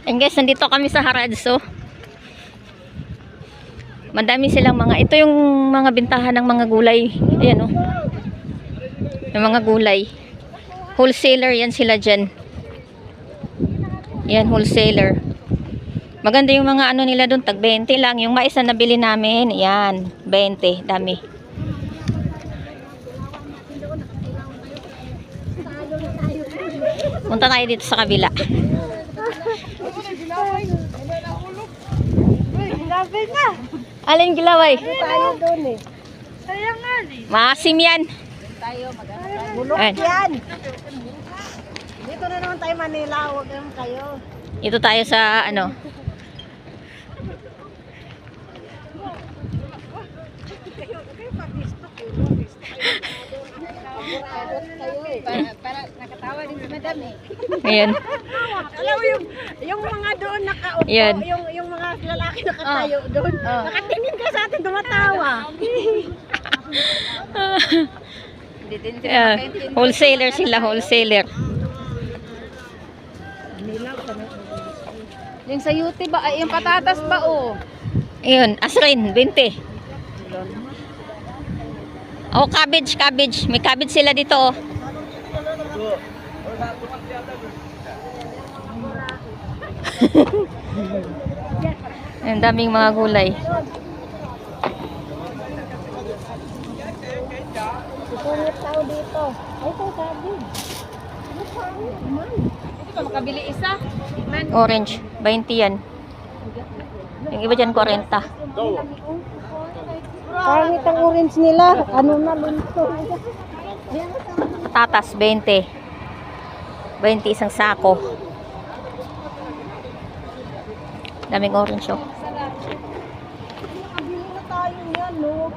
And guys, nandito kami sa Haradso. Madami silang mga, ito yung mga bintahan ng mga gulay. Ayan o. Yung mga gulay. Wholesaler yan sila dyan. Yan, wholesaler. Maganda yung mga ano nila doon, tag 20 lang. Yung mais na nabili namin, yan, 20, dami. Punta tayo dito sa kabila. Gilaway na. Alin gilaway? Tayo doon eh. Sayang nga eh. Maasim yan. Tayo maganda. Bulok yan. Dito na naman tayo Manila. Huwag naman kayo. Ito tayo sa ano. Para nakatawa din si madam eh. Ayan. Alam mo yung mga doon nakaupo, Yan. yung mga lalaki nakatayo doon. Nakatingin ka sa atin, dumatawa. Yeah. Wholesaler sila, wholesaler. Yung sayuti ba, ay yung patatas ba oh? Ayun, asrin, 20. Oh, cabbage, cabbage. May cabbage sila dito oh. Ang daming mga gulay. Susungit tao dito. Ay, ito cabbage. Hindi pa makabili isa. Orange, 20 yan. Yung iba dyan, 40. Pangit ang orange nila. Ano na, lunto. Tatas, 20. 20 isang sako. Daming orange oh. Makabili na tayo yan, no?